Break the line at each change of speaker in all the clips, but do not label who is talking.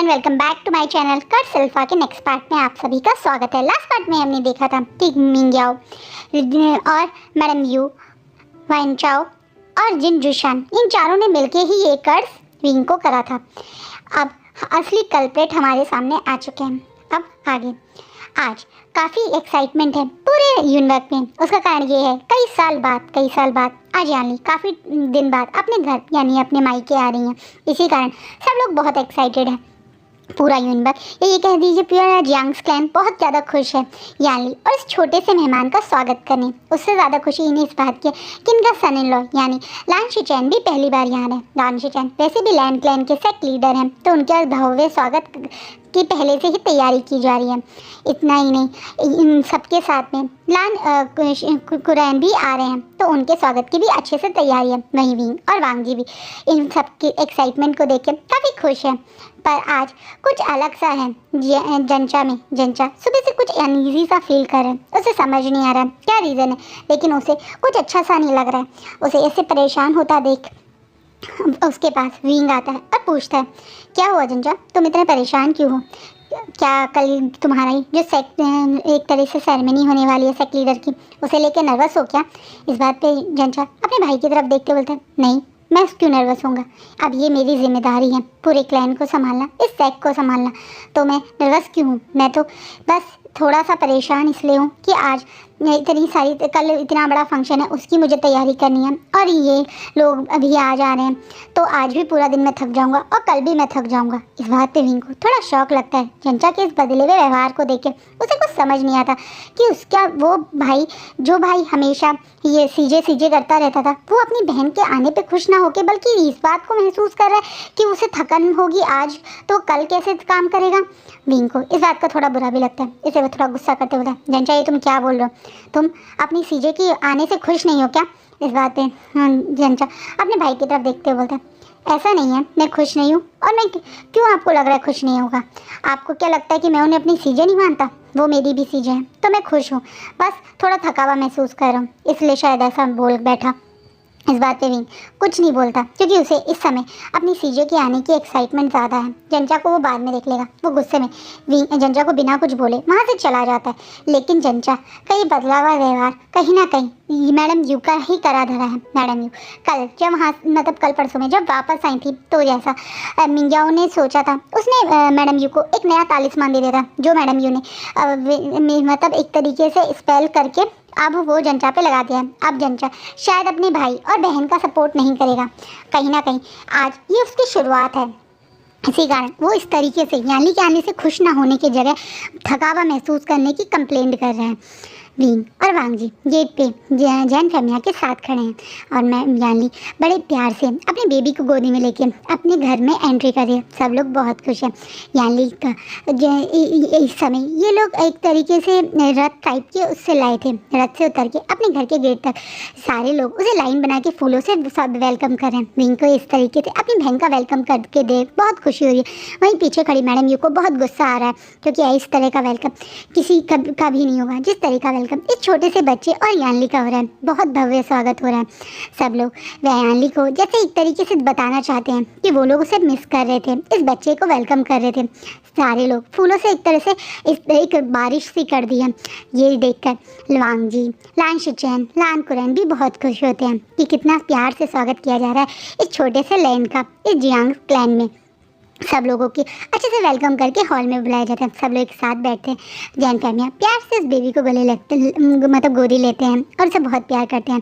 And welcome back to my channel curse alpha के next part में आप सभी का स्वागत है। लास्ट पार्ट में हमने देखा था कि मिंग्याओ और मैडम यू, वाइन चाओ और जिन जुशान, इन चारों ने मिलके ही ये कर्स विंग को करा था। अब असली कल्प्रेट हमारे सामने आ चुके हैं। अब आगे आज काफ़ी एक्साइटमेंट है पूरे यूनिवर्स में। उसका कारण ये है कई साल बाद आज यानी काफ़ी दिन बाद अपने घर यानी अपने मायके आ रही हैं। इसी कारण सब लोग बहुत एक्साइटेड हैं। पूरा यूनिवर्स ये कह दीजिए पूरा जियांग्स क्लैन बहुत ज़्यादा खुश है यानी और इस छोटे से मेहमान का स्वागत करने। उससे ज़्यादा खुशी इन्हें इस बात की कि इनका सन इन लॉ यानी लान शिचैन भी पहली बार यहाँ है। लान शिचैन वैसे भी लैंड क्लैन के सेक्ट लीडर हैं, तो उनके भव्य स्वागत की पहले से ही तैयारी की जा रही है। इतना ही नहीं, इन सबके साथ में लान कुरैन भी आ रहे हैं, तो उनके स्वागत की भी अच्छे से तैयारी है। वहीं विंग और वांग जी भी इन सब की एक्साइटमेंट को देख के काफ़ी खुश हैं। पर आज कुछ अलग सा है जंचा सुबह से कुछ अनईजी सा फील कर रहा है। उसे समझ नहीं आ रहा है क्या रीज़न है, लेकिन उसे कुछ अच्छा सा नहीं लग रहा है। उसे ऐसे परेशान होता देख उसके पास विंग आता है और पूछता है, क्या हुआ जंचा, तुम इतने परेशान क्यों हो? क्या कल तुम्हारा जो एक तरह से सेरेमनी होने वाली है सेक्ट लीडर की, उसे लेके नर्वस हो क्या? इस बात पे जंचा अपने भाई की तरफ देख के बोलता है, नहीं मैं क्यों नर्वस होऊंगा, अब ये मेरी जिम्मेदारी है पूरे क्लैन को संभालना, इस सेक्ट को संभालना, तो मैं नर्वस क्यों हूँ? मैं तो बस थोड़ा सा परेशान इसलिए हूँ कि आज इतनी सारी कल इतना बड़ा फंक्शन है, उसकी मुझे तैयारी करनी है और ये लोग अभी आ जा रहे हैं, तो आज भी पूरा दिन मैं थक जाऊंगा और कल भी मैं थक जाऊंगा। इस बात पे विंग को थोड़ा शौक लगता है। जंचा के इस बदले हुए व्यवहार को देख के उसे कुछ समझ नहीं आता कि उसका वो भाई जो भाई हमेशा ये सीजे करता रहता था, वो अपनी बहन के आने पे खुश ना होके बल्कि इस बात को महसूस कर रहा है कि उसे थकन होगी आज, तो कल कैसे काम करेगा। विंग को इस बात का थोड़ा बुरा भी लगता है। इसे वो थोड़ा गुस्सा करते बोलता है, जंचा ये तुम क्या बोल रहे हो, तुम अपनी सीजे की आने से खुश नहीं हो क्या? इस बात पे जंचा अपने भाई की तरफ देखते हुए बोलता है, ऐसा नहीं है, मैं खुश नहीं हूँ। और मैं क्यों आपको लग रहा है खुश नहीं होगा? आपको क्या लगता है कि मैं उन्हें अपनी सीजे नहीं मानता? वो मेरी भी सीजे हैं, तो मैं खुश हूँ, बस थोड़ा थकावा महसूस कर रहा हूँ, इसलिए शायद ऐसा बोल बैठा। इस बात पे विंग कुछ नहीं बोलता क्योंकि उसे इस समय अपनी सीजे के आने की एक्साइटमेंट ज़्यादा है। जंचा को वो बाद में देख लेगा। वो गुस्से में विंग जंचा को बिना कुछ बोले वहाँ से चला जाता है। लेकिन जंचा कहीं बदला हुआ व्यवहार कहीं ना कहीं मैडम यू का ही करा धरा है। मैडम यू कल जब वहाँ मतलब कल परसों में जब वापस आई थी, तो जैसा मिंग्याओ ने सोचा था, उसने मैडम यू को एक नया तालिस्मान दे दिया था, जो मैडम यू ने मतलब एक तरीके से स्पेल करके अब वो जंचा पे लगा दिया है। अब जंचा शायद अपने भाई और बहन का सपोर्ट नहीं करेगा। कहीं ना कहीं आज ये उसकी शुरुआत है। इसी कारण वो इस तरीके से यानी कि आने से खुश ना होने की जगह थकावा महसूस करने की कंप्लेंट कर रहे हैं। विंग और वांग जी गेट पे जैन फैमिया के साथ खड़े हैं और मैं यानी बड़े प्यार से अपने बेबी को गोदी में लेके अपने घर में एंट्री कर रही है। सब लोग बहुत खुश हैं। यानी इस समय ये लोग एक तरीके से रथ टाइप के उससे लाए थे, रथ से उतर के अपने घर के गेट तक सारे लोग उसे लाइन बना के फूलों से सब वेलकम कर रहे हैं। विंग को इस तरीके से अपनी बहन का वेलकम करके देख बहुत खुशी हो रही है। वहीं पीछे खड़ी मैडम यू को बहुत गुस्सा आ रहा है क्योंकि इस तरह का वेलकम किसी का भी नहीं होगा जिस तरह का वेलकम इस छोटे से बच्चे और यानली का हो रहा है। बहुत भव्य स्वागत हो रहा है। सब लोग यानली को जैसे एक तरीके से बताना चाहते हैं कि वो लोग उसे मिस कर रहे थे, इस बच्चे को वेलकम कर रहे थे। सारे लोग फूलों से एक तरह से एक बारिश सी कर दी है। ये देखकर वांग जी, लान शिचैन, लान कुरैन भी बहुत खुश होते हैं कि कितना प्यार से स्वागत किया जा रहा है इस छोटे से लैंड का, इस जियांग क्लैन में। सब लोगों की अच्छे से वेलकम करके हॉल में बुलाया जाता है। सब लोग एक साथ बैठते हैं। जैन फैमिया प्यार से इस बेबी को गले लगते मतलब गोदी लेते हैं और उसे बहुत प्यार करते हैं।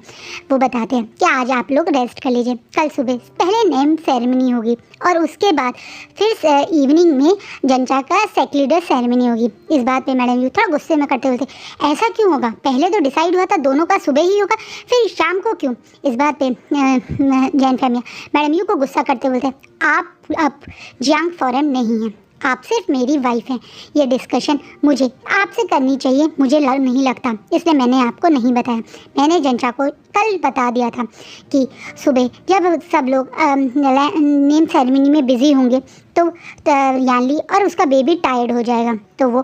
वो बताते हैं कि आज आप लोग रेस्ट कर लीजिए, कल सुबह पहले नेम सेरेमनी होगी और उसके बाद फिर इवनिंग में जंचा का सेक्ट लीडर सेरेमनी होगी। इस बात पे मैडम यू थोड़ा गुस्से में करते बोलते, ऐसा क्यों होगा? पहले तो डिसाइड हुआ था दोनों का सुबह ही होगा, फिर शाम को क्यों? इस बात पे जैन फैमिया मैडम यू को गुस्सा करते बोलते, आप अब जियांग फॉरेन नहीं है, आप सिर्फ मेरी वाइफ हैं। ये डिस्कशन मुझे आपसे करनी चाहिए, मुझे नहीं लगता, इसलिए मैंने आपको नहीं बताया। मैंने जंचा को कल बता दिया था कि सुबह जब सब लोग नेम सेरेमनी में बिजी होंगे तो यानली और उसका बेबी टायर्ड हो जाएगा, तो वो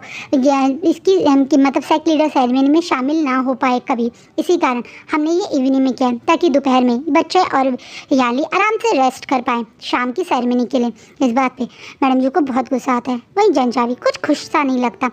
इसकी मतलब सेक्ट लीडर सेरेमनी में शामिल ना हो पाए कभी। इसी कारण हमने ये इवनिंग में किया है, ताकि दोपहर में बच्चे और यानली आराम से रेस्ट कर पाए शाम की सेरेमनी के लिए। इस बात पे मैडम जी को बहुत गुस्सा आता है। वहीं जनचावी कुछ खुश सा नहीं लगता।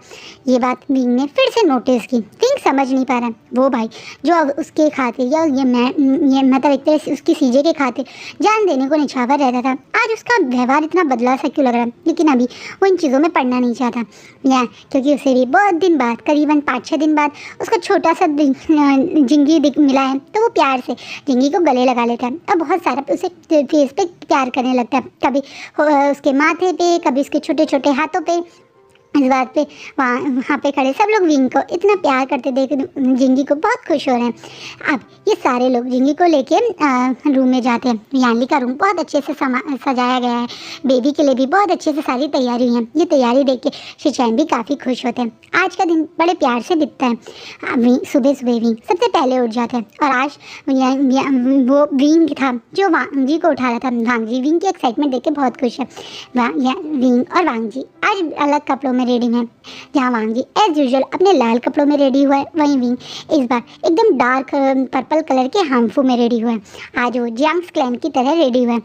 ये बात विंग ने फिर से नोटिस की। विंग समझ नहीं पा रहा वो भाई जो अब उसके खातिर या ये मतलब एक तरह से उसकी सीजे के खातिर जान देने को निछावर रहता था, आज उसका व्यवहार इतना बदला सा क्यों लग रहा है। लेकिन अभी वो इन चीज़ों में पढ़ना नहीं चाहता, या क्योंकि उसे भी बहुत दिन बाद, करीबन 5-6 दिन बाद उसका छोटा सा जिंगी मिला है, तो वो प्यार से जिंगी को गले लगा लेता है और बहुत सारा उसे फेस पे प्यार करने लगता है, कभी उसके माथे पे, कभी उसके छोटे छोटे हाथों पे। इस बात पे वहाँ पे खड़े सब लोग विंग को इतना प्यार करते देख जिंगी को बहुत खुश हो रहे हैं। अब ये सारे लोग जिंगी को लेके रूम में जाते हैं। यानली का रूम बहुत अच्छे से सजाया गया है, बेबी के लिए भी बहुत अच्छे से सारी तैयारी है। ये तैयारी देख के शिचैन भी काफ़ी खुश होते हैं। आज का दिन बड़े प्यार से बीतता है। सुबह सुबह विंग सबसे पहले उठ जाते हैं और आज वो विंग था जो वांग जी को उठा रहा था। वांग जी विंग की एक्साइटमेंट देख के बहुत खुश है। विंग और वांग जी आज अलग कपड़ों में रेडी है। जहाँ वांग जी एज यूजुअल अपने लाल कपड़ों में रेडी हुआ है, वहीं विंग इस बार एकदम डार्क पर्पल कलर के हांगफू में रेडी हुआ है। आज वो जियांग्स क्लैन की तरह रेडी हुआ है।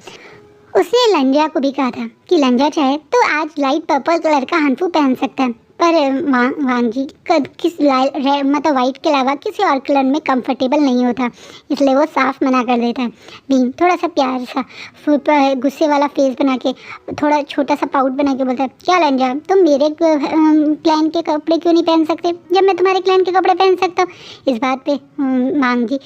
उसने लंजा को भी कहा था कि लंजा चाहे तो आज लाइट पर्पल कलर का हांगफू पहन सकता है, पर वांग जी किस मतलब वाइट के अलावा किसी और कलर में कंफर्टेबल नहीं होता, इसलिए वो साफ मना कर देता है। विंग थोड़ा सा प्यार सा गुस्से वाला फेस बना के, थोड़ा छोटा सा पाउट बना के बोलता है, क्या लंजा तुम मेरे क्लैन के कपड़े क्यों नहीं पहन सकते जब मैं तुम्हारे क्लैन के कपड़े पहन सकता हूँ। इस बात पे वांग जी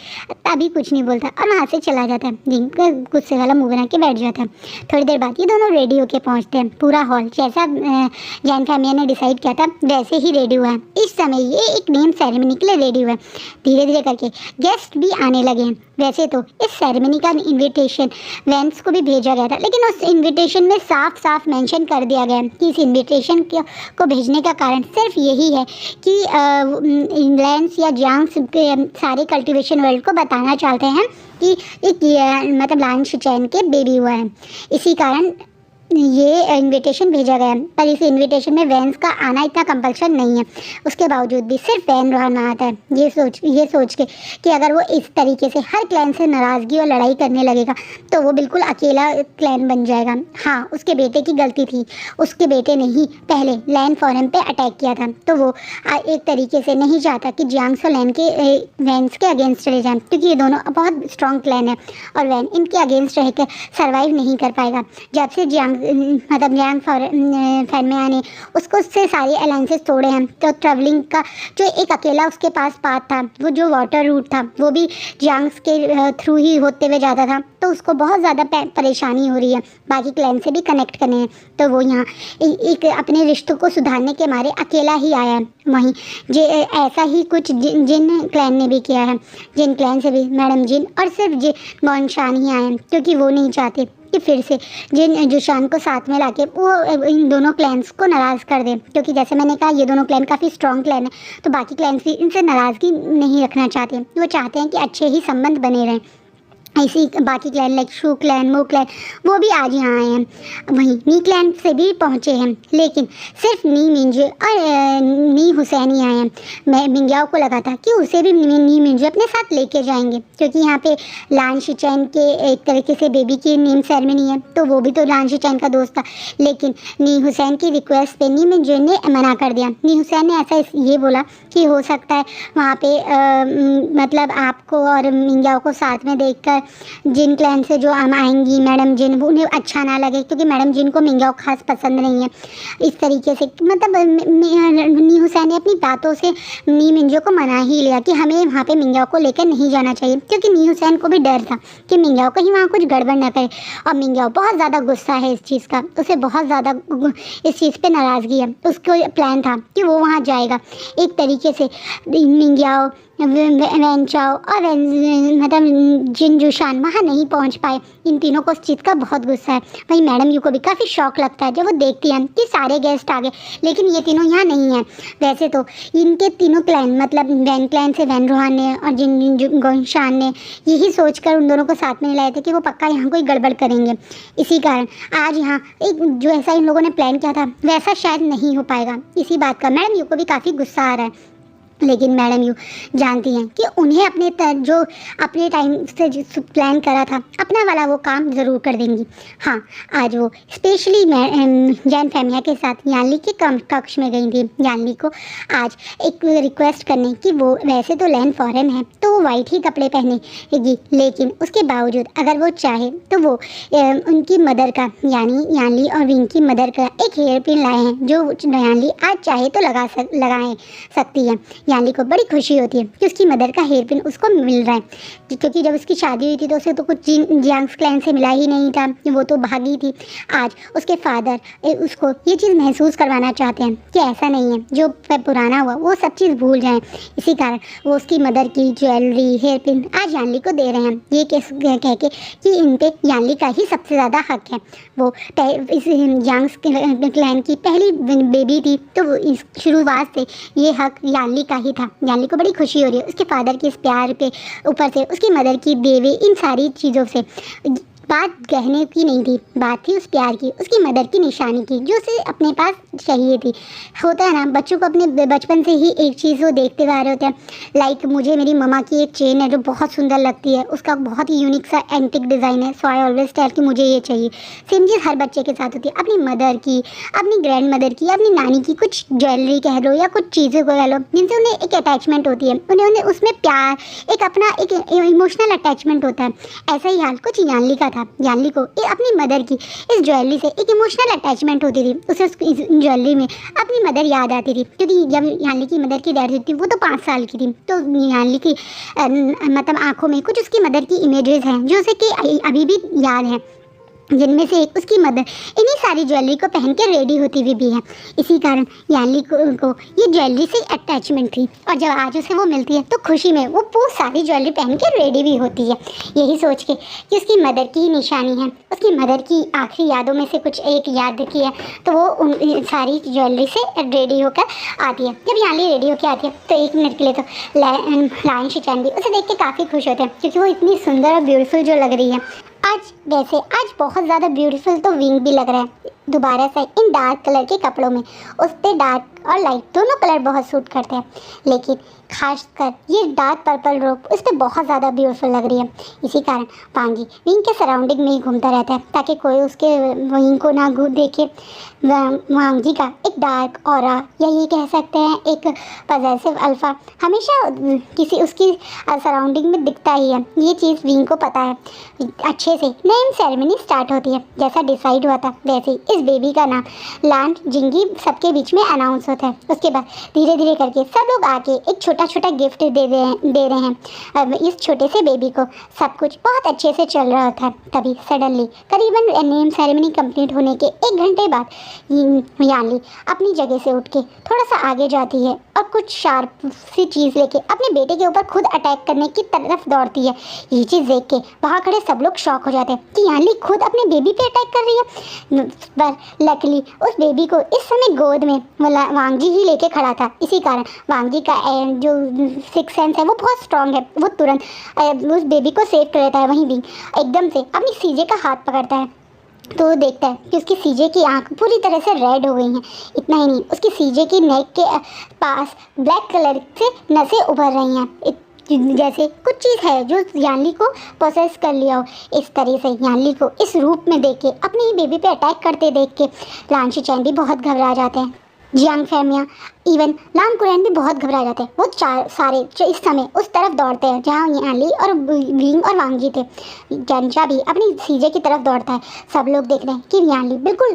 अभी कुछ नहीं बोलता और वहाँ से चला जाता है। विंग गुस्से वाला मुँह बना के बैठ जाता है। थोड़ी देर बाद ये दोनों रेडी होके पहुँचते हैं। पूरा हॉल जैसा जैन फैमिली ने डिसाइड किया था वैसे ही रेडी हुआ है। इस समय ये एक नेम सेरेमनी के लिए रेडी हुआ है। धीरे धीरे करके गेस्ट भी आने लगे हैं। वैसे तो इस सेरेमनी का इनविटेशन वेंस को भी भेजा गया था, लेकिन उस इनविटेशन में साफ साफ मेंशन कर दिया गया है कि इस इनविटेशन को भेजने का कारण सिर्फ यही है कि इंग्लैंड या जियांग्स सारे कल्टीवेशन वर्ल्ड को बताना चाहते हैं कि एक मतलब लान शिचैन के बेबी हुआ है। इसी कारण ये इनविटेशन भेजा गया है, पर इस इनविटेशन में वैंस का आना इतना कंपल्शन नहीं है। उसके बावजूद भी सिर्फ वैन रहना आता है। ये सोच के कि अगर वो इस तरीके से हर क्लैन से नाराज़गी और लड़ाई करने लगेगा तो वो बिल्कुल अकेला क्लैन बन जाएगा। हाँ, उसके बेटे की गलती थी, उसके बेटे ने ही पहले लैन फॉरम पे अटैक किया था, तो वो एक तरीके से नहीं चाहता कि जियांग्स और लैन के वैंस के अगेंस्ट चले जाएँ, क्योंकि ये दोनों बहुत स्ट्रॉन्ग क्लैन है और वैन इनके अगेंस्ट रह कर सर्वाइव नहीं कर पाएगा। जब से मतलब जियांग फैमिली ने उससे सारे अलायंसेस तोड़े हैं, तो ट्रैवलिंग का जो एक अकेला उसके पास पाथ था, वो जो वाटर रूट था, वो भी जियांग्स के थ्रू ही होते हुए जाता था, तो उसको बहुत ज़्यादा परेशानी हो रही है बाकी क्लैन से भी कनेक्ट करने हैं। तो वो यहाँ एक अपने रिश्तों को सुधारने के मारे अकेला ही आया है। वहीं ऐसा ही कुछ जिन क्लैन ने भी किया है। जिन क्लैन से भी मैडम जिन और सिर्फ बॉन्शान ही आए हैं, क्योंकि वो नहीं चाहते कि फिर से जिन जुशान को साथ में लाके वो इन दोनों क्लैन्स को नाराज़ कर दे, क्योंकि जैसे मैंने कहा ये दोनों क्लैन काफ़ी स्ट्रॉन्ग क्लैन है, तो बाकी क्लैन्स भी इनसे नाराज़गी नहीं रखना चाहते। वो चाहते हैं कि अच्छे ही संबंध बने रहें। ऐसी बाकी क्लैन लाइक शू क्लैन, मो क्लैन, वो भी आज यहाँ आए हैं। वहीं नी क्लैन से भी पहुँचे हैं, लेकिन सिर्फ नी मिंजू और नी हुसैन ही आए हैं। मैं मिंग्याओ को लगा था कि उसे भी नी मिंजू अपने साथ लेके जाएंगे, क्योंकि यहाँ पे लान शिचैन के एक तरीके से बेबी की नेम सेरेमनी है, तो वो भी तो लान शिचैन का दोस्त था। लेकिन नी हुसैन की रिक्वेस्ट पे नी मिंजू ने मना कर दिया। नी हुसैन ने ऐसा ये बोला कि हो सकता है वहाँ पे मतलब आपको और मिंग्याओ को साथ में देखकर जिन क्लैन से जो हम आएंगी मैडम जिन, उन्हें अच्छा ना लगे, क्योंकि मैडम जिन को मिंग्याओ खास पसंद नहीं है। इस तरीके से मतलब नी हुसैन ने अपनी बातों से नी मिंजो को मना ही लिया कि हमें वहाँ पे मिंग्याओ को लेकर नहीं जाना चाहिए, क्योंकि नी हुसैन को भी डर था कि मिंग्याओ कहीं वहाँ कुछ गड़बड़ ना करे। और मिंग्याओ बहुत ज़्यादा गुस्सा है इस चीज़ का, उसे बहुत ज़्यादा इस चीज़ पर नाराज़गी है। उसको प्लान था कि वो वहाँ जाएगा, एक तरीके से मिंग्याओ वैन चाओ और मतलब जिन जुशान वहाँ नहीं पहुँच पाए। इन तीनों को उस चीज़ का बहुत गुस्सा है। वहीं मैडम यू को भी काफ़ी शौक लगता है जब वो देखती हैं कि सारे गेस्ट आ गए लेकिन ये तीनों यहाँ नहीं हैं। वैसे तो इनके तीनों क्लैन मतलब वैन क्लैन से वैन रोहान ने और जिन जुशान ने यही सोचकर उन दोनों को साथ में लाए थे कि वो पक्का यहाँ कोई गड़बड़ करेंगे। इसी कारण आज यहाँ एक जो ऐसा इन लोगों ने प्लान किया था वैसा शायद नहीं हो पाएगा। इसी बात का मैडम यू को भी काफ़ी गुस्सा आ रहा है। लेकिन मैडम यू जानती हैं कि उन्हें जो अपने टाइम से जो प्लान करा था अपना वाला वो काम ज़रूर कर देंगी। हाँ, आज वो स्पेशली जैन फैमिया के साथ यानली के कक्ष में गई थी। यानली को आज एक रिक्वेस्ट करने कि वो वैसे तो लैंड फॉरेन है तो वो वाइट ही कपड़े पहनेगी, लेकिन उसके बावजूद अगर वो चाहे तो वो उनकी मदर का यानी यानली और विंग की मदर का एक हेयर पिन लाए हैं जो यानली आज चाहे तो लगा सकती है। यानली को बड़ी खुशी होती है कि उसकी मदर का हेयर पिन उसको मिल रहा है, क्योंकि जब उसकी शादी हुई थी तो उसे तो कुछ जियांग्स क्लैन से मिला ही नहीं था, वो तो भागी थी। आज उसके फादर उसको ये चीज़ महसूस करवाना चाहते हैं कि ऐसा नहीं है, जो पुराना हुआ वो सब चीज़ भूल जाएं। इसी कारण वो उसकी मदर की ज्वेलरी हेयर पिन आज यानली को दे रहे हैं, ये कह के कि इन पे यानली का ही सबसे ज़्यादा हक है। वो इस जियांग्स क्लैन की पहली बेबी थी तो वो इस शुरुआत से ये हक यानली का ही था। यानली को बड़ी खुशी हो रही है उसके फादर के इस प्यार के ऊपर से, उसकी मदर की देवे इन सारी चीज़ों से। बात कहने की नहीं थी, बात थी उस प्यार की, उसकी मदर की निशानी की जो उसे अपने पास चाहिए थी। होता है ना, बच्चों को अपने बचपन से ही एक चीज़ वो देखते हुए आ रहे होते हैं। लाइक मुझे मेरी मम्मा की एक चेन है जो बहुत सुंदर लगती है, उसका बहुत ही यूनिक सा एंटिक डिज़ाइन है, सो आई ऑलवेज टेल कि मुझे ये चाहिए। सेम चीज़ हर बच्चे के साथ होती है, अपनी मदर की, अपनी ग्रैंड मदर की, अपनी नानी की कुछ ज्वेलरी कह लो या कुछ चीज़ें कह लो जिनसे उन्हें एक अटैचमेंट होती है, उन्हें उसमें प्यार एक अपना एक इमोशनल अटैचमेंट होता है। ऐसा ही हाल कुछ यानली का था। यानली को अपनी मदर की इस ज्वेलरी से एक इमोशनल अटैचमेंट होती थी। उसे इस ज्वेलरी में अपनी मदर याद आती थी, क्योंकि जब यानली की मदर की डेथ हुई थी वो तो 5 साल की थी, तो यानली की मतलब आंखों में कुछ उसकी मदर की इमेजेस हैं जो उसे कि अभी भी याद हैं, जिनमें से एक उसकी मदर इन्हीं सारी ज्वेलरी को पहन के रेडी होती हुई भी है। इसी कारण यानली को ये ज्वेलरी से अटैचमेंट थी और जब आज उसे वो मिलती है तो खुशी में वो पूरी सारी ज्वेलरी पहन के रेडी भी होती है, यही सोच के कि उसकी मदर की ही निशानी है, उसकी मदर की आखिरी यादों में से कुछ एक याद की है, तो वो उन सारी ज्वेलरी से रेडी होकर आती है। जब यानली रेडी होकर आती है तो एक मिनट के लिए तो लायन शिचैन भी उसे देख के काफ़ी खुश होते हैं, क्योंकि वो इतनी सुंदर और ब्यूटीफुल जो लग रही है। आज बहुत ज़्यादा ब्यूटीफुल तो विंग भी लग रहा है दोबारा से इन डार्क कलर के कपड़ों में। उस पर डार्क और लाइट दोनों कलर बहुत सूट करते हैं, लेकिन खासकर ये डार्क पर्पल रोब उस पर बहुत ज़्यादा ब्यूटीफुल लग रही है। इसी कारण वांगी विंग के सराउंडिंग में ही घूमता रहता है ताकि कोई उसके विंग को ना देखे। वांगी का एक डार्क ऑरा या ये कह सकते हैं एक पॉजेसिव अल्फा हमेशा किसी उसकी सराउंडिंग में दिखता ही है। ये चीज़ विंग को पता है। अच्छे से नेम सेरेमनी स्टार्ट होती है, जैसा डिसाइड हुआ था वैसे ही इस बेबी का नाम लान जिंगी सबके बीच में अनाउंस होता है। उसके बाद धीरे धीरे करके सब लोग आके एक छोटा छोटा गिफ्ट दे रहे हैं। अब इस छोटे से बेबी को सब कुछ बहुत अच्छे से चल रहा था, तभी सडनली करीबन नेम सेरेमनी कंप्लीट होने के 1 घंटे बाद यानली अपनी जगह से उठ के थोड़ा सा आगे जाती है और कुछ शार्प सी चीज़ लेके अपने बेटे के ऊपर खुद अटैक करने की तरफ दौड़ती है। ये चीज़ देख के वहाँ खड़े सब लोग शॉक हो जाते हैं कि यानली खुद अपने बेबी पे अटैक कर रही है। पर लकीली उस बेबी को इस समय गोद में वांगजी ही लेके खड़ा था। इसी कारण वांगजी का जो सिक्स सेंस है वो बहुत स्ट्रांग है, वो तुरंत उस बेबी को सेव कर लेता है। वहीं भी एकदम से अपनी सीजे का हाथ पकड़ता है तो वो देखता है कि उसकी सीजे की आंख पूरी तरह से रेड हो गई हैं। इतना ही नहीं, उसकी सीजे की नेक के पास ब्लैक कलर से नसें उभर रही हैं, जैसे कुछ चीज़ है जो यानली को पोसेस कर लिया हो। इस तरह से यानली को इस रूप में देख के अपनी ही बेबी पे अटैक करते देख के लान शिचैन भी बहुत घबरा जाते हैं। जियांग फैमिया इवन लान कुरैन भी बहुत घबरा जाते हैं। वो सारे जो इस समय उस तरफ दौड़ते हैं जहाँ यानली और विंग और वांगजी थे। जंजा भी अपनी सीजे की तरफ दौड़ता है। सब लोग देख रहे हैं कि यानली बिल्कुल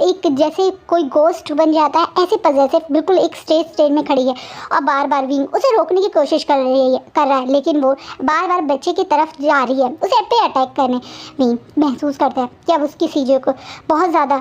एक जैसे कोई गोस्ट बन जाता है ऐसे पजेसिव बिल्कुल एक स्टेज में खड़ी है और बार बार विंग उसे रोकने की कोशिश कर रहा है, लेकिन वो बार बार बच्चे की तरफ जा रही है उसे पे अटैक करने। विंग महसूस करता है कि अब उसकी सीजे को बहुत ज़्यादा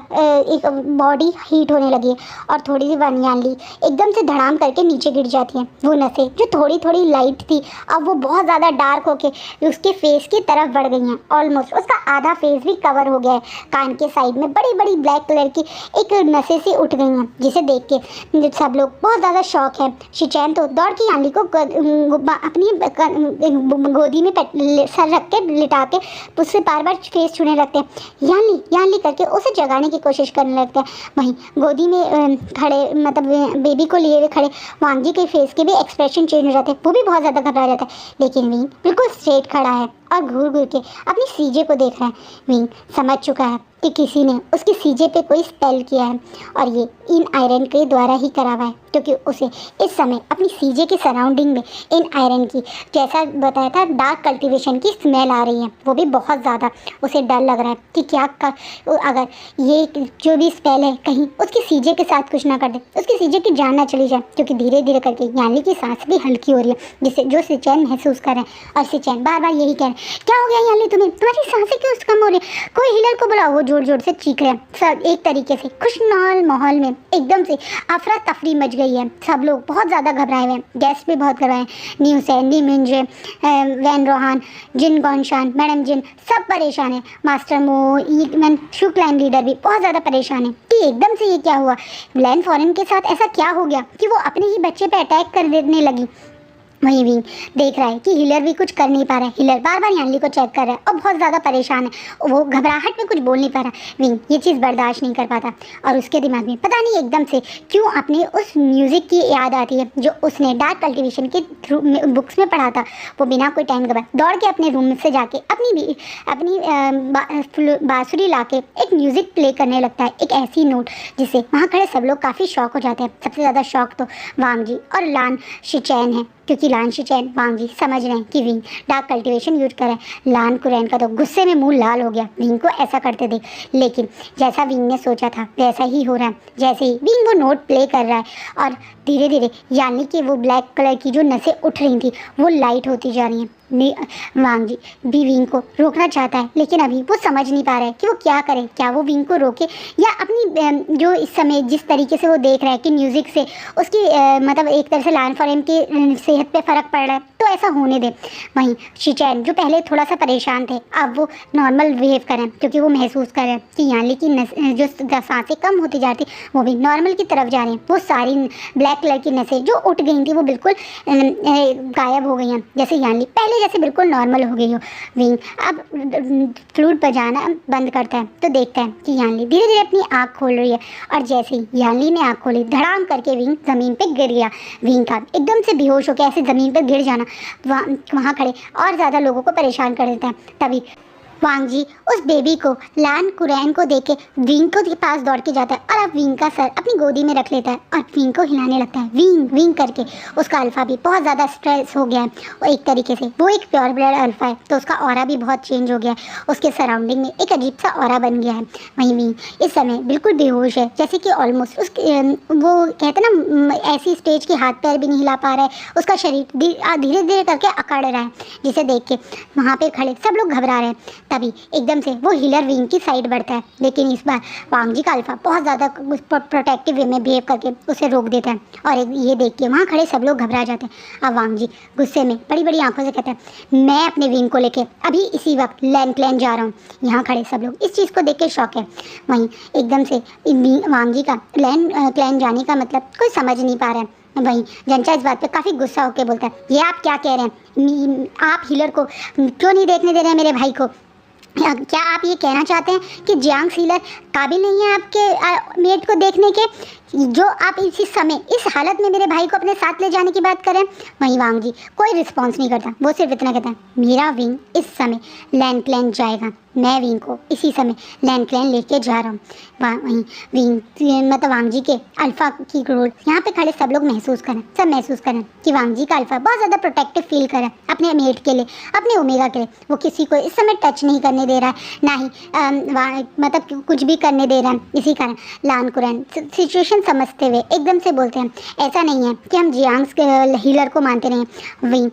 एक बॉडी हीट होने लगी है और थोड़ी सी यानली एकदम से धड़ाम करके नीचे गिर जाती हैं। वो नसें जो थोड़ी थोड़ी लाइट थी अब वो बहुत ज़्यादा डार्क होके उसके फेस की तरफ बढ़ गई हैं। ऑलमोस्ट उसका आधा फेस भी कवर हो गया है। कान के साइड में बड़ी बड़ी ब्लैक कलर की एक नसें सी उठ गई हैं, जिसे देख के सब लोग बहुत ज़्यादा शॉक है। शिचैन तो दौड़ के यानली को अपनी गोदी में सर रख के लिटा के उससे बार बार फेस छूने लगते हैं। यानली यानली करके उसे जगाने की कोशिश करने लगते हैं। वहीं गोदी में खड़े मतलब बेबी को लिए हुए खड़े वांग जी के फेस के भी एक्सप्रेशन चेंज हो जाते हैं। वो भी बहुत ज़्यादा घबरा जाता है, लेकिन विंग बिल्कुल स्ट्रेट खड़ा है और घूर घूर के अपनी सीजे को देख रहा है। विंग समझ चुका है कि किसी ने उसके सीजे पे कोई स्पेल किया है और ये इन आयरन के द्वारा ही करा हुआ है, क्योंकि उसे इस समय अपनी सीजे के सराउंडिंग में इन आयरन की, जैसा बताया था, डार्क कल्टीवेशन की स्मेल आ रही है। वो भी बहुत ज़्यादा उसे डर लग रहा है कि क्या अगर ये जो भी स्पेल है कहीं उसकी सीजे के साथ कुछ ना कर दे, उसकी सीजे की जान ना चली जाए। क्योंकि धीरे धीरे करके यानी की सांस भी हल्की हो रही है, जिसे जो शिचैन महसूस कर रहे हैं। और शिचैन बार बार यही कह रहे हैं, क्या हो गया यानी तुम्हारी सांसें क्यों कम हो रही है, कोई हीलर को बुलाओ। वो जोर जोर से चीख रहे हैं। सब एक तरीके से खुशनुमा माहौल में एकदम से अफरा तफरी मच गई है। सब लोग बहुत ज़्यादा घबराए हुए हैं। गेस्ट भी बहुत घबराए हैं। नी हुसैन, नी मिंजे, वैन रोहान, जिन गौनशान, मैडम जिन, सब परेशान है। मास्टर मो, ईटमैन, शुक्लाइन लीडर भी बहुत ज़्यादा परेशान है कि एकदम से ये क्या हुआ। लैन फॉरेन के साथ ऐसा क्या हो गया कि वो अपने ही बच्चे पे अटैक कर देने लगी। वहीं विंग देख रहा है कि हिलर भी कुछ कर नहीं पा रहा है। हिलर बार बार यानली को चेक कर रहा है और बहुत ज़्यादा परेशान है। वो घबराहट में कुछ बोल नहीं पा रहा। विंग ये चीज़ बर्दाश्त नहीं कर पाता और उसके दिमाग में पता नहीं एकदम से क्यों अपने उस म्यूज़िक की याद आती है जो उसने डार्क कल्टीवेशन के बुक्स में पढ़ा था। वो बिना कोई टाइम गवाए दौड़ के अपने रूम से जाके अपनी बांसुरी ला के एक म्यूज़िक प्ले करने लगता है, एक ऐसी नोट जिससे वहाँ खड़े सब लोग काफ़ी शॉक हो जाते हैं। सबसे ज़्यादा शॉक तो वांग जी और लान शिचैन है, क्योंकि लान शिचैन वांग जी समझ रहे हैं कि विंग डार्क कल्टीवेशन यूज करे। लान कुरैन का तो गुस्से में मुंह लाल हो गया विंग को ऐसा करते देख। लेकिन जैसा विंग ने सोचा था वैसा ही हो रहा है। जैसे ही विंग वो नोट प्ले कर रहा है और धीरे धीरे यानी कि वो ब्लैक कलर की जो नसें उठ रही थी वो लाइट होती जा रही हैं। वांग जी भी विंग को रोकना चाहता है, लेकिन अभी वो समझ नहीं पा रहा है कि वो क्या करे। क्या वो विंग को रोके या अपनी जो इस समय जिस तरीके से वो देख रहा है कि म्यूज़िक से उसकी मतलब एक तरह से लान फॉरेन की सेहत पे फ़र्क पड़ रहा है, तो ऐसा होने दे। वहीं शिचैन जो पहले थोड़ा सा परेशान थे अब वो नॉर्मल बिहेव करें, क्योंकि वो महसूस करें कि यानी कि जो सांसें कम होती जाती वो भी नॉर्मल की तरफ जा रही हैं। वो सारी ब्लैक कलर की नसें जो उठ गई थी वो बिल्कुल गायब हो गई हैं, जैसे यानी पहले जैसे बिल्कुल नॉर्मल हो गई हो। विंग अब फ्लूट बजाना बंद करता है तो देखता है कि यानली धीरे धीरे अपनी आँख खोल रही है और जैसे ही यानली ने आँख खोली धड़ाम करके विंग ज़मीन पे गिर गया। विंग का एकदम से बेहोश होकर ऐसे ज़मीन पे गिर जाना वहाँ खड़े और ज़्यादा लोगों को परेशान कर देता है। तभी वांग जी उस बेबी को लान कुरैन को देके विंग को पास दौड़ के जाता है और अब विंग का सर अपनी गोदी में रख लेता है और विंग को हिलाने लगता है। विंग विंग करके उसका अल्फ़ा भी बहुत ज़्यादा स्ट्रेस हो गया है और एक तरीके से वो एक प्योर ब्लड अल्फ़ा है तो उसका ऑरा भी बहुत चेंज हो गया है। उसके सराउंडिंग में एक अजीब सा ऑरा बन गया है। वहीं विंग इस समय बिल्कुल बेहोश है, जैसे कि ऑलमोस्ट उसके वो कहते ना ऐसी स्टेज के हाथ पैर भी नहीं हिला पा रहा है। उसका शरीर धीरे धीरे करके अकड़ रहा है, जिसे देख के वहाँ पर खड़े सब लोग घबरा रहे हैं। तभी एकदम से वो हीलर विंग की साइड बढ़ता है, लेकिन इस बार वांग जी का अल्फा बहुत ज़्यादा प्रोटेक्टिव वे में बिहेव करके उसे रोक देता है और ये देख के वहाँ खड़े सब लोग घबरा जाते हैं। अब वांग जी गुस्से में बड़ी बड़ी आंखों से कहते हैं, मैं अपने विंग को लेके अभी इसी वक्त लैन क्लैन जा रहा हूँ। यहाँ खड़े सब लोग इस चीज़ को देख के शौक है। वहीं एकदम से वांग जी का लैन क्लैन जाने का मतलब कोई समझ नहीं पा रहा है। वहीं जनचा इस बात पे काफ़ी गुस्सा होकर बोलता है, ये आप क्या कह रहे हैं, आप हीलर को क्यों नहीं देखने दे रहे हैं मेरे भाई को। क्या आप ये कहना चाहते हैं कि जियांग हीलर काबिल नहीं है आपके मेट को देखने के, जो आप इसी समय इस हालत में मेरे भाई को अपने साथ ले जाने की बात करें। वहीं वांग जी कोई रिस्पांस नहीं करता, वो सिर्फ इतना कहता है, मेरा विंग इस समय लैन क्लैन जाएगा, मैं विंग को इसी समय लैन क्लैन लेके जा रहा हूँ। वहीं विंग मतलब वांग जी के अल्फ़ा की रोल यहाँ पे खड़े सब लोग महसूस करें, सब महसूस करें कि वांग जी का अल्फ़ा बहुत ज़्यादा प्रोटेक्टिव फील करें अपने मेट के लिए, अपने ओमेगा के लिए। वो किसी को इस समय टच नहीं करने दे रहा है, ना ही मतलब कुछ भी करने दे रहा है। इसी कारण लान कुरैन सिचुएशन समझते हुए एकदम से बोलते हैं, ऐसा नहीं है कि हम जियांग हीलर को मानते नहीं। विंग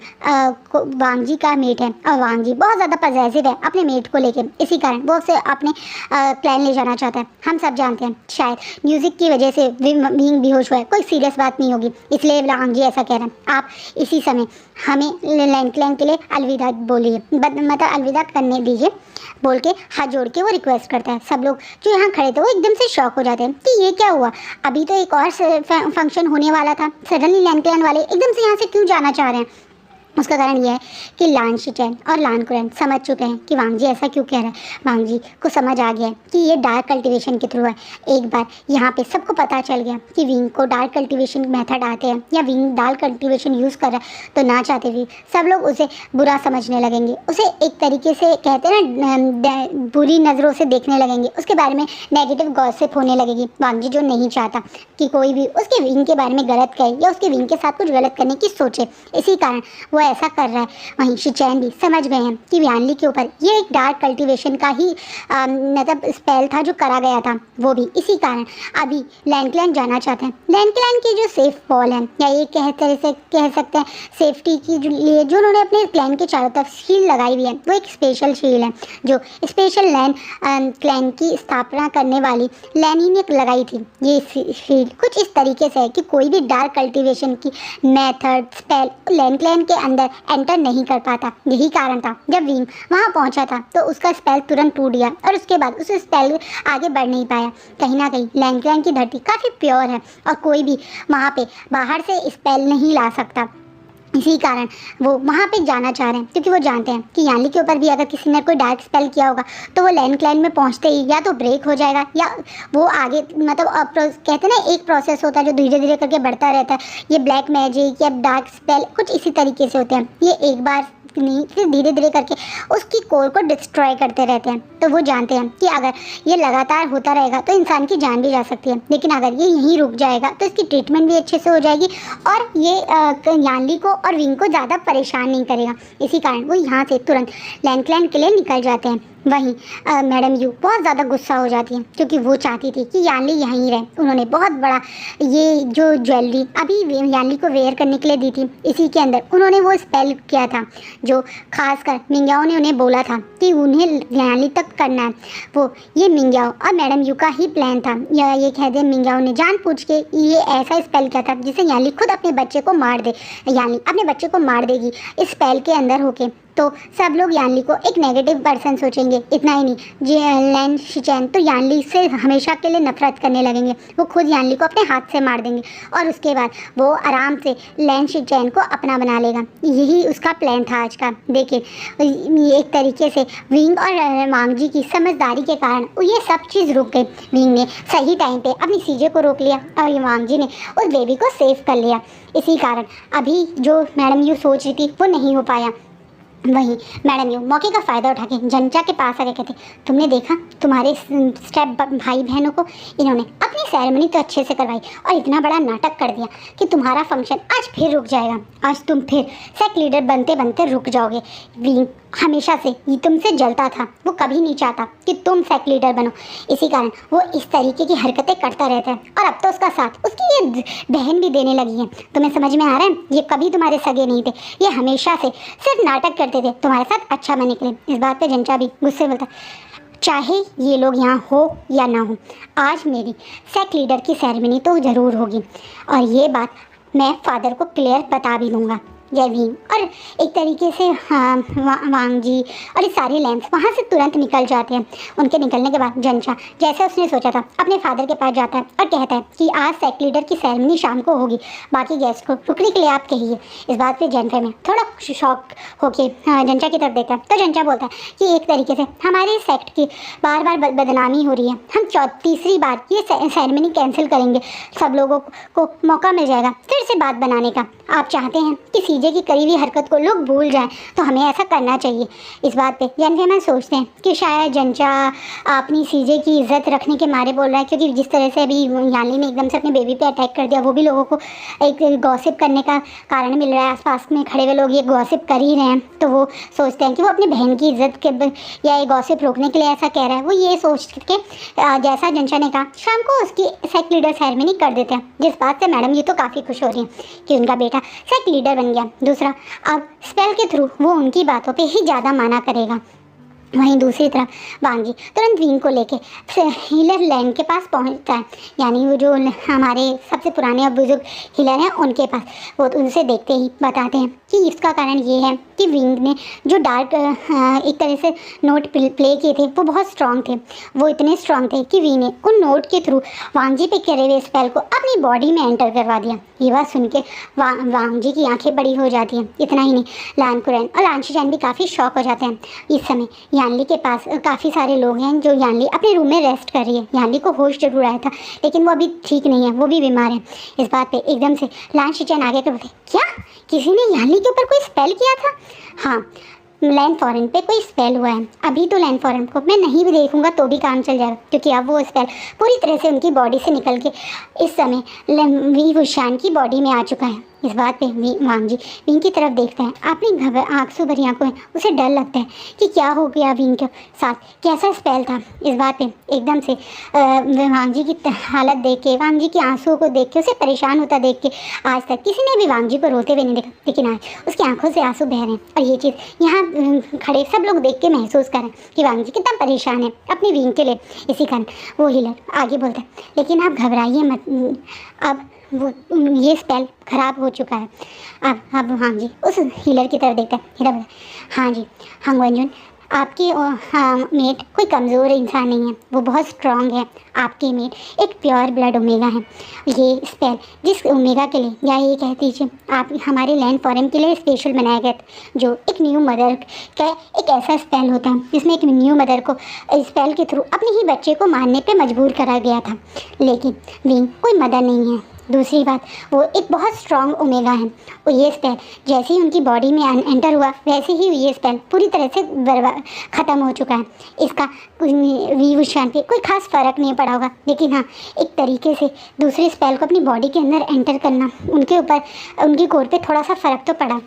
वांग जी का मेट है और वांग जी बहुत ज़्यादा पॉजेसिव है अपने मेट को लेके, इसी कारण वो उसे अपने क्लैन ले जाना चाहता है। हम सब जानते हैं शायद म्यूज़िक की वजह से विंग बेहोश हुआ है, कोई सीरियस बात नहीं होगी, इसलिए वांग जी ऐसा कह रहे हैं। आप इसी समय हमें लैंड क्लैन के लिए अलविदा बोलिए, मतलब अलविदा करने दीजिए बोल के हाथ जोड़ के वो रिक्वेस्ट करता है। सब लोग जो यहाँ खड़े थे वो एकदम से शॉक हो जाते हैं कि ये क्या हुआ, अभी तो एक और फंक्शन होने वाला था, सडनली लैंड क्लैन वाले एकदम से यहाँ से क्यों जाना चाह रहे हैं। उसका कारण यह है कि लान शिचैन और लान कुरैन समझ चुके हैं कि वांग जी ऐसा क्यों कह रहा है। वांग जी को समझ आ गया है कि ये डार्क कल्टीवेशन के थ्रू है। एक बार यहाँ पे सबको पता चल गया कि विंग को डार्क कल्टीवेशन मेथड आते हैं या विंग डार्क कल्टीवेशन यूज़ कर रहा है, तो ना चाहते भी सब लोग उसे बुरा समझने लगेंगे, उसे एक तरीके से कहते हैं ना बुरी नज़रों से देखने लगेंगे, उसके बारे में नेगेटिव गॉसिप होने लगेगी। वांग जी जो नहीं चाहता कि कोई भी उसके विंग के बारे में गलत कहे या उसके विंग के साथ कुछ गलत करने की सोचे, इसी कारण वो ऐसा कर रहा है। वहीं शिचैन भी समझ गए हैं कि व्यानली के ऊपर ये एक डार्क कल्टीवेशन का ही मतलब स्पेल था जो करा गया था, वो भी इसी कारण अभी लैंड क्लैन जाना चाहते हैं। लैंड क्लैन की जो सेफ वॉल है या ये कह सकते हैं सेफ्टी की लिए जो उन्होंने अपने क्लैन के चारों तरफ शील्ड लगाई हुई है, वो एक स्पेशल शील्ड है जो स्पेशल लैंड क्लैन की स्थापना करने वाली लैनी ने लगाई थी। ये शील्ड कुछ इस तरीके से है कि कोई भी डार्क कल्टीवेशन की मेथड स्पेल लैंड क्लैन के अंदर एंटर नहीं कर पाता। यही कारण था जब विंग वहाँ पहुँचा था तो उसका स्पेल तुरंत टूट गया और उसके बाद उस स्पेल आगे बढ़ नहीं पाया। कहीं ना कहीं लैंड क्लैन की धरती काफ़ी प्योर है और कोई भी वहाँ पे बाहर से स्पेल नहीं ला सकता, इसी कारण वो वहाँ पे जाना चाह रहे हैं क्योंकि वो जानते हैं कि यानली के ऊपर भी अगर किसी ने कोई डार्क स्पेल किया होगा तो वो लैंड क्लैन में पहुँचते ही या तो ब्रेक हो जाएगा या वो आगे मतलब कहते हैं ना एक प्रोसेस होता है जो धीरे धीरे करके बढ़ता रहता है। ये ब्लैक मैजिक या डार्क स्पेल कुछ इसी तरीके से होते हैं, ये एक बार नहीं फिर धीरे धीरे करके उसकी कोर को डिस्ट्रॉय करते रहते हैं। तो वो जानते हैं कि अगर ये लगातार होता रहेगा तो इंसान की जान भी जा सकती है, लेकिन अगर ये यहीं रुक जाएगा तो इसकी ट्रीटमेंट भी अच्छे से हो जाएगी और ये यानली को और विंग को ज़्यादा परेशान नहीं करेगा। इसी कारण वो यहाँ से तुरंत लैंड क्लैन के लिए निकल जाते हैं। वहीं मैडम यू बहुत ज़्यादा गुस्सा हो जाती है क्योंकि वो चाहती थी कि यानली यहीं रहे। उन्होंने बहुत बड़ा ये जो ज्वेलरी अभी यानली को वेयर करने के लिए दी थी, इसी के अंदर उन्होंने वो स्पेल किया था जो खासकर मिंग्याओ ने उन्हें बोला था कि उन्हें यानली तक करना है। वो ये मिंग्याओ और मैडम यू का ही प्लान था, या ये कह दे मिंग्याओ ने जानबूझ के ये ऐसा स्पेल किया था जिससे यानली खुद अपने बच्चे को मार दे, यानली अपने बच्चे को मार देगी इस स्पेल के अंदर होके। तो सब लोग यानली को एक नेगेटिव पर्सन सोचेंगे। इतना ही नहीं, लैंड शिचैन तो यानली से हमेशा के लिए नफरत करने लगेंगे, वो खुद यानली को अपने हाथ से मार देंगे और उसके बाद वो आराम से लैंड शिचैन को अपना बना लेगा। यही उसका प्लान था आज का। देखिए एक तरीके से विंग और वांग जी की समझदारी के कारण ये सब चीज़ रुक गई। विंग ने सही टाइम पे अपनी सीजे को रोक लिया और ये वांग जी ने उस बेबी को सेव कर लिया। इसी कारण अभी जो मैडम यू सोच रही थी वो नहीं हो पाया। वहीं मैडम यू मौके का फ़ायदा उठा के जनचा के पास आके कहते, तुमने देखा तुम्हारे स्टेप भाई बहनों को, इन्होंने अपनी सेरेमनी तो अच्छे से करवाई और इतना बड़ा नाटक कर दिया कि तुम्हारा फंक्शन आज फिर रुक जाएगा। आज तुम फिर सेक्ट लीडर बनते बनते रुक जाओगे। विंग हमेशा से ये तुमसे जलता था, वो कभी नहीं चाहता कि तुम सेक्ट लीडर बनो, इसी कारण वो इस तरीके की हरकतें करता रहता है और अब तो उसका साथ उसकी ये बहन भी देने लगी है। तुम्हें समझ में आ रहा है, ये कभी तुम्हारे सगे नहीं थे, ये हमेशा से सिर्फ नाटक करते थे तुम्हारे साथ अच्छा बनने के लिए। इस बात पे जनचा भी गुस्से बोलता, चाहे ये लोग यहाँ हो या ना हो, आज मेरी सेक्ट लीडर की सेरेमनी तो ज़रूर होगी और ये बात मैं फादर को क्लियर बता भी दूँगा। जय भीम। और एक तरीके से हाँ वांग जी और ये सारे लैंस वहाँ से तुरंत निकल जाते हैं। उनके निकलने के बाद जनचा जैसे उसने सोचा था अपने फादर के पास जाता है और कहता है कि आज सेक्ट लीडर की सेरेमनी शाम को होगी, बाकी गेस्ट को रुकने के लिए आप कहिए। इस बात पे जनचा में थोड़ा शॉक होके जनचा की तरफ देखता है तो जनचा बोलता है कि एक तरीके से हमारे सेक्ट की बार बार बदनामी हो रही है, हम तीसरी बार ये सेरेमनी कैंसिल करेंगे, सब लोगों को मौका मिल जाएगा फिर से बात बनाने का। आप चाहते हैं कि सीजे की करी हुई हरकत को लोग भूल जाएं, तो हमें ऐसा करना चाहिए। इस बात पे जानवी अहमद सोचते हैं कि शायद जंचा अपनी सीजे की इज्जत रखने के मारे बोल रहा है, क्योंकि जिस तरह से अभी यानली ने एकदम से अपने बेबी पे अटैक कर दिया, वो भी लोगों को एक गॉसिप करने का कारण मिल रहा है। आसपास में खड़े हुए लोग ये गॉसिप कर ही रहे हैं, तो वो सोचते हैं कि वो अपनी बहन की इज्जत के या ये गॉसिप रोकने के लिए ऐसा कह रहा है। वो ये सोच के जैसा जंचा ने कहा शाम को उसकी सेक्ट लीडर सेरेमनी कर देते हैं, जिस बात से मैडम ये तो काफ़ी खुश हो रही हैं कि उनका बेटा सेक्ट लीडर बन गया। दूसरा, अब स्पेल के थ्रू वो उनकी बातों पे ही ज़्यादा माना करेगा। वहीं दूसरी तरफ वांगी तुरंत विंग को लेके हीलर लैंड के पास पहुंचता है, यानी वो जो हमारे सबसे पुराने और बुजुर्ग हीलर हैं उनके पास। वो उनसे देखते ही बताते हैं कि इसका कारण ये है कि विंग ने जो डार्क एक तरह से नोट प्ले किए थे वो बहुत स्ट्रॉन्ग थे। वो इतने स्ट्रॉन्ग थे कि विंग ने उन नोट के थ्रू वांगी पे करे हुए स्पेल को अपनी बॉडी में एंटर करवा दिया। ये बात सुन के वांगी की आंखें बड़ी हो जाती हैं। इतना ही नहीं, लान कुरैन और लानशीचैन भी काफ़ी शॉक हो जाते हैं। इस समय यानली के पास काफ़ी सारे लोग हैं जो यानली अपने रूम में रेस्ट कर रही है। यानली को होश जरूर आया था, लेकिन वो अभी ठीक नहीं है, वो भी बीमार है। इस बात पे एकदम से लानशीचैन आगे के बोलते, क्या किसी ने यानली के ऊपर कोई स्पेल किया था? हाँ, लैंड फॉरेन पे कोई स्पेल हुआ है। अभी तो लैंड फॉरेन को मैं नहीं भी देखूंगा तो भी काम चल जाएगा, क्योंकि अब वो स्पेल पूरी तरह से उनकी बॉडी से निकल के इस समय वी वुशान की बॉडी में आ चुका है। इस बात पे वांगी विंग की तरफ देखते हैं, अपनी आंसू भरी आंखों में उसे डर लगता है कि क्या हो गया विंग के साथ, कैसा स्पेल था। इस बात पे एकदम से वांगी की हालत देख के, वांगी की आंसुओं को देख के, उसे परेशान होता देख के, आज तक किसी ने भी वांगी को रोते हुए नहीं देखा, लेकिन आज उसकी आंखों से आंसू बह रहे हैं। और ये चीज़ यहाँ खड़े सब लोग देख के महसूस कर रहे हैं कि वांगी कितना परेशान है अपनी विंग के लिए। इसी कारण वो हीलर आगे बोलता है, लेकिन आप घबराइए मत, अब वो ये स्पेल ख़राब हो चुका है। अब हाँ जी उस हीलर की तरफ देखता है। हीलर बोला, हाँ जी हांग वनजुन, आपकी मेट कोई कमज़ोर इंसान नहीं है, वो बहुत स्ट्रांग है। आपकी मेट एक प्योर ब्लड ओमेगा है। ये स्पेल जिस ओमेगा के लिए, या ये कह दीजिए आप हमारे लैंड फॉरेन के लिए स्पेशल बनाया गया था, जो एक न्यू मदर का एक ऐसा स्पेल होता है जिसमें एक न्यू मदर को स्पेल के थ्रू अपने ही बच्चे को मारने पे मजबूर करा गया था। लेकिन विंग कोई मदर नहीं है। दूसरी बात, वो एक बहुत स्ट्रॉन्ग ओमेगा है। और ये स्पेल जैसे ही उनकी बॉडी में एंटर हुआ, वैसे ही ये स्पेल पूरी तरह से ख़त्म हो चुका है। इसका वी वुशान पे कोई खास फ़र्क नहीं पड़ा होगा, लेकिन हाँ एक तरीके से दूसरे स्पेल को अपनी बॉडी के अंदर एंटर करना, उनके ऊपर उनकी कोर पे थोड़ा सा फ़र्क तो पड़ा,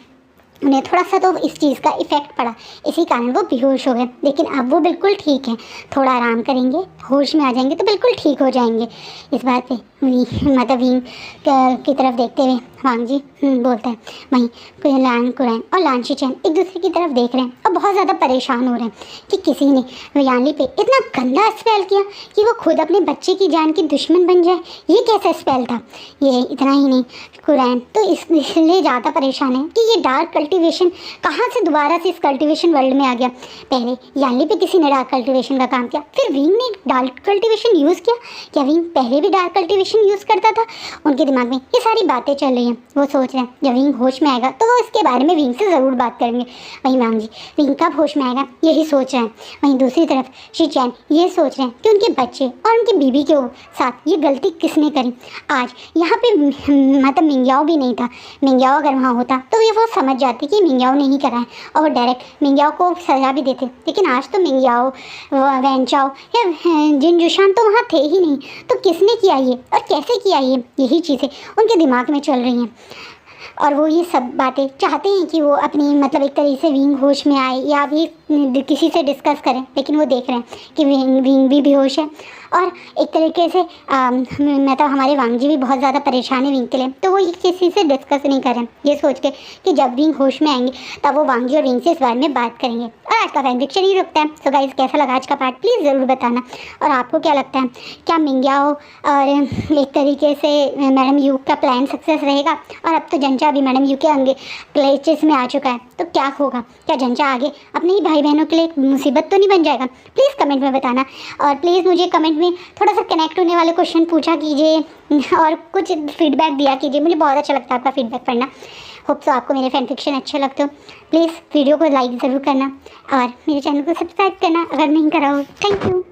उन्हें थोड़ा सा तो इस चीज़ का इफ़ेक्ट पड़ा, इसी कारण वो बेहोश हो गए। लेकिन अब वो बिल्कुल ठीक है, थोड़ा आराम करेंगे, होश में आ जाएंगे तो बिल्कुल ठीक हो जाएंगे। इस बात पे मतलब विंग की तरफ देखते हुए वांगी बोलता है। वहीं लान कुरैन और लानशीचैन एक दूसरे की तरफ देख रहे हैं और बहुत ज़्यादा परेशान हो रहे हैं कि किसी ने यानली पे इतना गंदा स्पेल किया कि वो खुद अपने बच्चे की जान की दुश्मन बन जाए। ये कैसा स्पेल था? ये इतना ही नहीं, कुरैन तो इसलिए ज़्यादा परेशान है कि ये डार्क कल्टिवेशन कहाँ से दोबारा से इस कल्टिवेशन वर्ल्ड में आ गया। पहले यानली पे किसी ने डार्क कल्टिवेशन का काम किया, फिर विंग ने डार्क कल्टिवेशन यूज़ किया। क्या विंग पहले भी डार्क कल्टिवेशन यूज़ करता था? उनके दिमाग में ये सारी बातें चल रही हैं। वो सोच रहे हैं जब विंग होश में आएगा तो वो इसके बारे में विंग से ज़रूर बात करेंगे। वहीं वांगी विंग कब होश में आएगा यही सोच रहे हैं। वहीं दूसरी तरफ शीचैन ये सोच रहे हैं कि उनके बच्चे और उनके बीबी के साथ ये गलती किसने करी। आज यहाँ पे मतलब मिंग्याओ भी नहीं था। मिंग्याओ अगर वहाँ होता तो वो समझ जाते कि मिंग्याओ ने ही करा है और वो डायरेक्ट मिंग्याओ को सजा भी देते। लेकिन आज तो मिंग्याओ, वैनचाओ या जिन जुशान तो वहाँ थे ही नहीं, तो किसने किया ये और कैसे किया ये, यही चीज़ें उनके दिमाग में चल रही हैं। और वो ये सब बातें चाहते हैं कि वो अपनी मतलब एक तरीके से विंग होश में आए या भी किसी से डिस्कस करें, लेकिन वो देख रहे हैं कि विंग भी बेहोश है और एक तरीके से मतलब हमारे वांगजी भी बहुत ज़्यादा परेशान है विंग के लिए, तो वो किसी से डिस्कस नहीं कर रहे हैं, ये सोच के कि जब विंग होश में आएंगे तब वो वांगजी और विंग से इस बारे में बात करेंगे। और आज का फैन फिक्शन ही रुकता है। सो गाइस, कैसा लगा आज का पार्ट प्लीज़ ज़रूर बताना। और आपको क्या लगता है, क्या मिंग्याओ और एक तरीके से मैडम यू का प्लान सक्सेस रहेगा? और अब तो जंचा भी मैडम यू के अंगे क्लेचेस में आ चुका है, तो क्या होगा? क्या जंचा आगे अपने ही भाई बहनों के लिए मुसीबत तो नहीं बन जाएगा? प्लीज़ कमेंट में बताना। और प्लीज़ मुझे कमेंट में थोड़ा सा कनेक्ट होने वाले क्वेश्चन पूछा कीजिए और कुछ फीडबैक दिया कीजिए। मुझे बहुत अच्छा लगता है आपका फीडबैक पढ़ना। होप सो आपको मेरे फैन फिक्शन अच्छे लगते हो। प्लीज़ वीडियो को लाइक ज़रूर करना और मेरे चैनल को सब्सक्राइब करना अगर नहीं करा हो। Thank you.